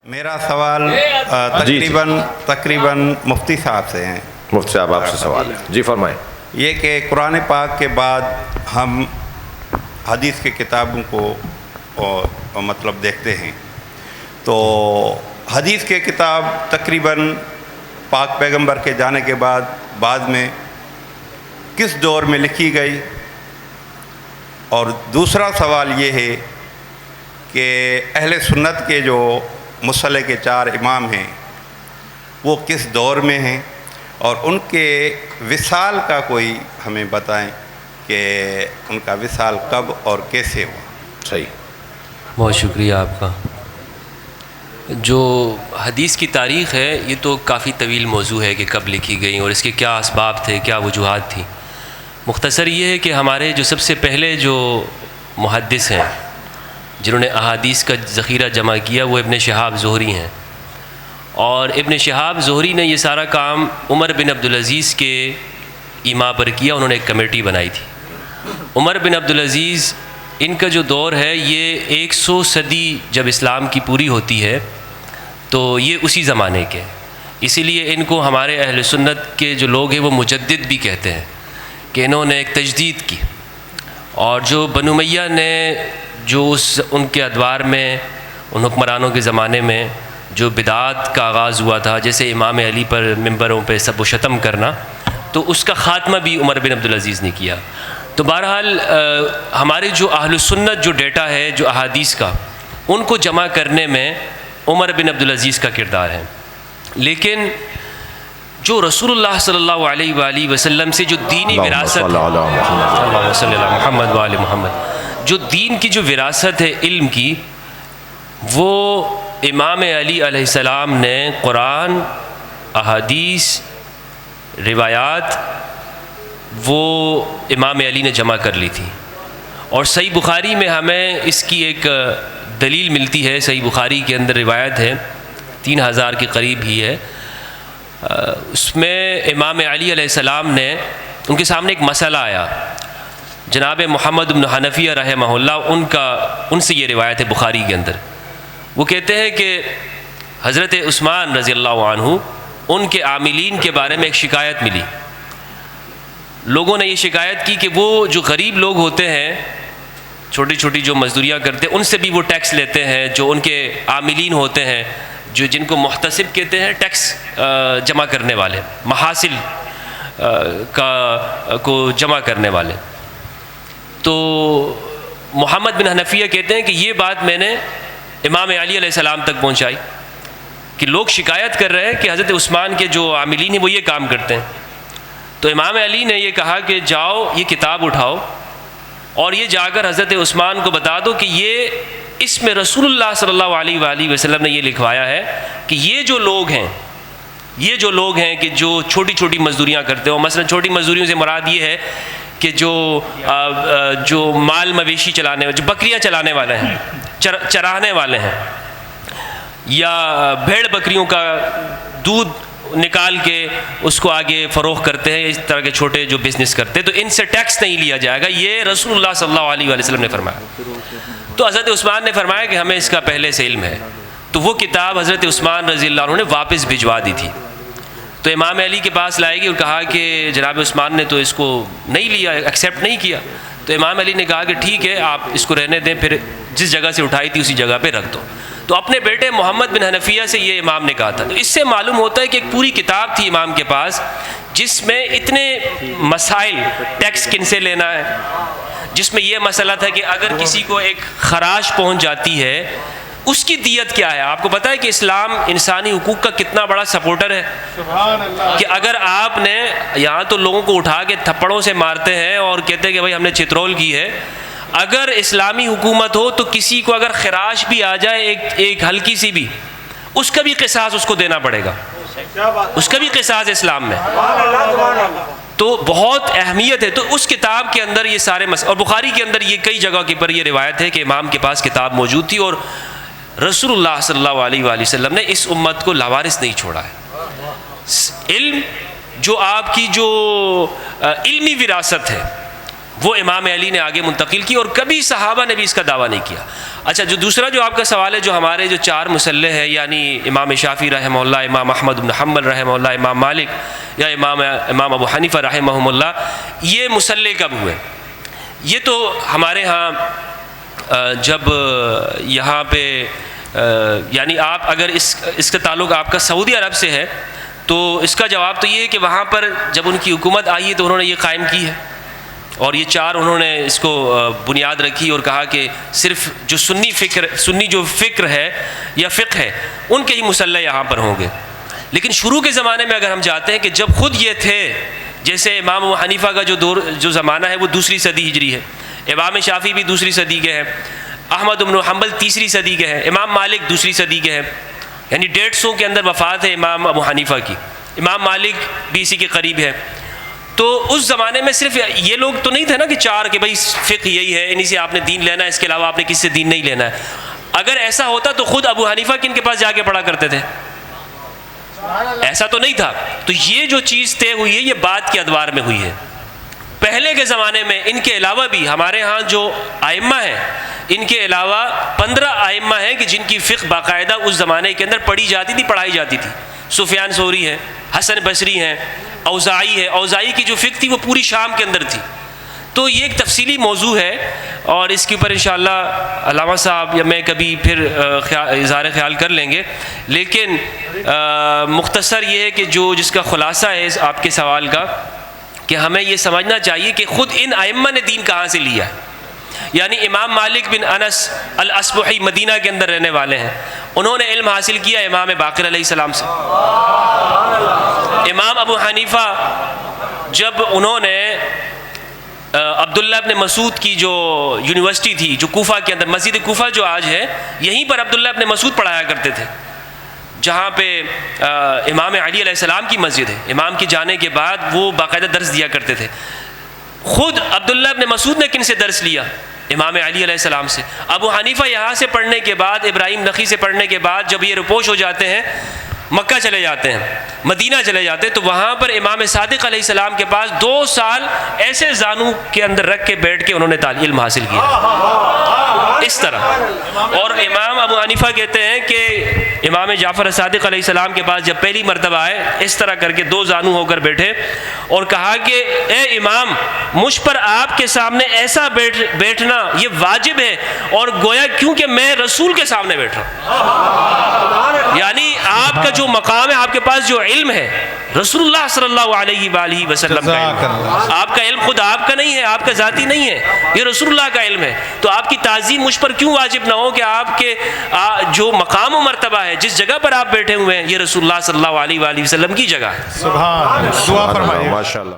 میرا سوال تقریباً مفتی صاحب سے ہیں۔ مفتی صاحب آپ سے سوال ہے، جی فرمائیں۔ یہ کہ قرآن پاک کے بعد ہم حدیث کی کتابوں کو مطلب دیکھتے ہیں، تو حدیث کی کتاب تقریباً پاک پیغمبر کے جانے کے بعد میں کس دور میں لکھی گئی؟ اور دوسرا سوال یہ ہے کہ اہل سنت کے جو مصلح کے 4 امام ہیں وہ کس دور میں ہیں، اور ان کے وصال کا کوئی ہمیں بتائیں کہ ان کا وصال کب اور کیسے ہوا؟ صحیح، بہت شکریہ آپ کا۔ جو حدیث کی تاریخ ہے یہ تو کافی طویل موضوع ہے کہ کب لکھی گئی اور اس کے کیا اسباب تھے، کیا وجوہات تھیں۔ مختصر یہ ہے کہ ہمارے جو سب سے پہلے جو محدث ہیں جنہوں نے احادیث کا ذخیرہ جمع کیا وہ ابن شہاب زہری ہیں، اور ابن شہاب زہری نے یہ سارا کام عمر بن عبدالعزیز کے ایما پر کیا۔ انہوں نے ایک کمیٹی بنائی تھی۔ عمر بن عبدالعزیز ان کا جو دور ہے یہ 100 صدی جب اسلام کی پوری ہوتی ہے تو یہ اسی زمانے کے، اسی لیے ان کو ہمارے اہل سنت کے جو لوگ ہیں وہ مجدد بھی کہتے ہیں کہ انہوں نے ایک تجدید کی۔ اور جو بنو امیہ نے جو ان کے ادوار میں ان حکمرانوں کے زمانے میں جو بدعات کا آغاز ہوا تھا، جیسے امام علی پر ممبروں پہ سب و شتم کرنا، تو اس کا خاتمہ بھی عمر بن عبدالعزیز نے کیا۔ تو بہرحال ہمارے جو اہل السنت جو ڈیٹا ہے جو احادیث کا، ان کو جمع کرنے میں عمر بن عبدالعزیز کا کردار ہے۔ لیکن جو رسول اللہ صلی اللہ علیہ وآلہ وسلم سے جو دینی وراثت اللہم صلی علی محمد وآل محمد، جو دین کی جو وراثت ہے علم کی، وہ امام علی علیہ السلام نے قرآن، احادیث، روایات وہ امام علی نے جمع کر لی تھی۔ اور صحیح بخاری میں ہمیں اس کی ایک دلیل ملتی ہے۔ صحیح بخاری کے اندر روایت ہے 3000 کے قریب ہی ہے، اس میں امام علی علیہ السلام نے ان کے سامنے ایک مسئلہ آیا۔ جناب محمد بن حنفیہ رحمہ اللہ ان سے یہ روایت ہے بخاری کے اندر۔ وہ کہتے ہیں کہ حضرت عثمان رضی اللہ عنہ ان کے عاملین کے بارے میں ایک شکایت ملی۔ لوگوں نے یہ شکایت کی کہ وہ جو غریب لوگ ہوتے ہیں، چھوٹی چھوٹی جو مزدوریاں کرتے ہیں، ان سے بھی وہ ٹیکس لیتے ہیں۔ جو ان کے عاملین ہوتے ہیں، جن کو محتسب کہتے ہیں، ٹیکس جمع کرنے والے، محاصل کو جمع کرنے والے۔ تو محمد بن حنفیہ کہتے ہیں کہ یہ بات میں نے امام علی علیہ السلام تک پہنچائی کہ لوگ شکایت کر رہے ہیں کہ حضرت عثمان کے جو عاملین ہیں وہ یہ کام کرتے ہیں۔ تو امام علی نے یہ کہا کہ جاؤ یہ کتاب اٹھاؤ اور یہ جا کر حضرت عثمان کو بتا دو کہ یہ اس میں رسول اللہ صلی اللہ علیہ وآلہ وسلم نے یہ لکھوایا ہے کہ یہ جو لوگ ہیں کہ جو چھوٹی چھوٹی مزدوریاں کرتے ہو، مثلا چھوٹی مزدوریوں سے مراد یہ ہے کہ جو مال مویشی چلانے، جو بکریاں چلانے والے ہیں، چرانے والے ہیں، یا بھیڑ بکریوں کا دودھ نکال کے اس کو آگے فروخت کرتے ہیں، اس طرح کے چھوٹے جو بزنس کرتے ہیں، تو ان سے ٹیکس نہیں لیا جائے گا، یہ رسول اللہ صلی اللہ علیہ وآلہ وسلم نے فرمایا۔ تو حضرت عثمان نے فرمایا کہ ہمیں اس کا پہلے سے علم ہے۔ تو وہ کتاب حضرت عثمان رضی اللہ عنہ نے واپس بھجوا دی تھی۔ تو امام علی کے پاس لائے گی اور کہا کہ جناب عثمان نے تو اس کو نہیں لیا، ایکسیپٹ نہیں کیا۔ تو امام علی نے کہا کہ ٹھیک ہے، آپ اس کو رہنے دیں، پھر جس جگہ سے اٹھائی تھی اسی جگہ پہ رکھ دو۔ تو اپنے بیٹے محمد بن حنفیہ سے یہ امام نے کہا تھا۔ تو اس سے معلوم ہوتا ہے کہ ایک پوری کتاب تھی امام کے پاس جس میں اتنے مسائل، ٹیکس کن سے لینا ہے، جس میں یہ مسئلہ تھا کہ اگر کسی کو ایک خراش پہنچ جاتی ہے اس کی دیت کیا ہے۔ آپ کو پتہ ہے کہ اسلام انسانی حقوق کا کتنا بڑا سپورٹر ہے، کہ اگر آپ نے یہاں تو لوگوں کو اٹھا کے تھپڑوں سے مارتے ہیں اور کہتے ہیں کہ بھائی ہم نے چترول کی ہے، اگر اسلامی حکومت ہو تو کسی کو اگر خراش بھی آ جائے ایک ہلکی سی بھی، اس کا بھی قصاص اس کو دینا پڑے گا، اس کا بھی قصاص اسلام میں۔ تو بہت اہمیت ہے۔ تو اس کتاب کے اندر یہ سارے اور بخاری کے اندر یہ کئی جگہ کے پر یہ روایت ہے کہ امام کے پاس کتاب موجود تھی، اور رسول اللہ صلی اللہ علیہ وآلہ وسلم نے اس امت کو لاوارث نہیں چھوڑا ہے۔ علم جو آپ کی جو علمی وراثت ہے وہ امام علی نے آگے منتقل کی، اور کبھی صحابہ نے بھی اس کا دعویٰ نہیں کیا۔ اچھا، جو دوسرا جو آپ کا سوال ہے، جو ہمارے جو 4 مصلح ہیں، یعنی امام شافعی رحمہ اللہ، امام احمد بن حنبل رحمہ اللہ، امام مالک یا امام ابو حنیفہ رحمہم اللہ، یہ مصلح کب ہوئے؟ یہ تو ہمارے ہاں جب یہاں پہ یعنی آپ اگر اس کا تعلق آپ کا سعودی عرب سے ہے تو اس کا جواب تو یہ ہے کہ وہاں پر جب ان کی حکومت آئی ہے تو انہوں نے یہ قائم کی ہے، اور یہ 4 انہوں نے اس کو بنیاد رکھی اور کہا کہ صرف جو سنی جو فکر ہے یا فقہ ہے ان کے ہی مصلح یہاں پر ہوں گے۔ لیکن شروع کے زمانے میں اگر ہم جاتے ہیں کہ جب خود یہ تھے، جیسے امام ابو حنیفہ کا جو زمانہ ہے وہ 2 صدی ہجری ہے، امام شافعی بھی 2 صدی کے ہیں، احمد بن حنبل 3 صدی کے ہیں، امام مالک 2 صدی کے ہیں، یعنی 150 کے اندر وفات ہے امام ابو حنیفہ کی، امام مالک بھی اسی کے قریب ہے۔ تو اس زمانے میں صرف یہ لوگ تو نہیں تھے نا کہ 4 کہ بھائی فقہ یہی ہے، انہی سے آپ نے دین لینا ہے، اس کے علاوہ آپ نے کس سے دین نہیں لینا ہے۔ اگر ایسا ہوتا تو خود ابو حنیفہ کن کے پاس جا کے پڑھا کرتے تھے؟ ایسا تو نہیں تھا۔ تو یہ جو چیز طے ہوئی ہے یہ بعد کے ادوار میں ہوئی ہے۔ پہلے کے زمانے میں ان کے علاوہ بھی ہمارے ہاں جو ائمہ ہیں، ان کے علاوہ 15 ائمہ ہیں کہ جن کی فقہ باقاعدہ اس زمانے کے اندر پڑھی جاتی تھی، پڑھائی جاتی تھی۔ سفیان ثوری ہیں، حسن بصری ہیں، اوزاعی ہے۔ اوزاعی کی جو فقہ تھی وہ پوری شام کے اندر تھی۔ تو یہ ایک تفصیلی موضوع ہے، اور اس کے اوپر انشاءاللہ علامہ صاحب یا میں کبھی پھر اظہار خیال کر لیں گے۔ لیکن مختصر یہ ہے کہ جس کا خلاصہ ہے آپ کے سوال کا، کہ ہمیں یہ سمجھنا چاہیے کہ خود ان ائمہ نے دین کہاں سے لیا ہے۔ یعنی امام مالک بن انس الاصبحی مدینہ کے اندر رہنے والے ہیں، انہوں نے علم حاصل کیا امام باقر علیہ السلام سے۔ امام ابو حنیفہ جب انہوں نے عبداللہ ابن مسعود کی جو یونیورسٹی تھی، جو کوفہ کے اندر، مسجد کوفہ جو آج ہے، یہیں پر عبداللہ ابن مسعود پڑھایا کرتے تھے، جہاں پہ امام علی علیہ السلام کی مسجد ہے۔ امام کے جانے کے بعد وہ باقاعدہ درس دیا کرتے تھے۔ خود عبداللہ ابن مسعود نے کن سے درس لیا؟ امام علی علیہ السلام سے۔ ابو حنیفہ یہاں سے پڑھنے کے بعد، ابراہیم نخعی سے پڑھنے کے بعد جب یہ رپوش ہو جاتے ہیں، مکہ چلے جاتے ہیں، مدینہ چلے جاتے ہیں، تو وہاں پر امام صادق علیہ السلام کے پاس 2 سال ایسے زانو کے اندر رکھ کے بیٹھ کے انہوں نے علم حاصل کیا اس طرح۔ اور امام ابو حنیفہ کہتے ہیں کہ امام جعفر صادق علیہ السلام کے پاس جب پہلی مرتبہ آئے، اس طرح کر کے 2 زانو ہو کر بیٹھے اور کہا کہ اے امام، مجھ پر آپ کے سامنے ایسا بیٹھنا یہ واجب ہے، اور گویا کیونکہ میں رسول کے سامنے بیٹھ رہا ہوں۔ یعنی آپ کا جو مقام ہے، آپ کے پاس جو علم ہے، رسول اللہ صلی اللہ علیہ وآلہ وسلم کا علم ہے۔ آپ کا علم خود آپ کا نہیں ہے، آپ کا ذاتی نہیں ہے، یہ رسول اللہ کا علم ہے۔ تو آپ کی تعظیم مجھ پر کیوں واجب نہ ہو کہ آپ کے جو مقام و مرتبہ ہے، جس جگہ پر آپ بیٹھے ہوئے ہیں، یہ رسول اللہ صلی اللہ علیہ وآلہ وسلم کی جگہ ہے۔ سبحان اللہ، دعا فرمائیے۔ ماشاء اللہ۔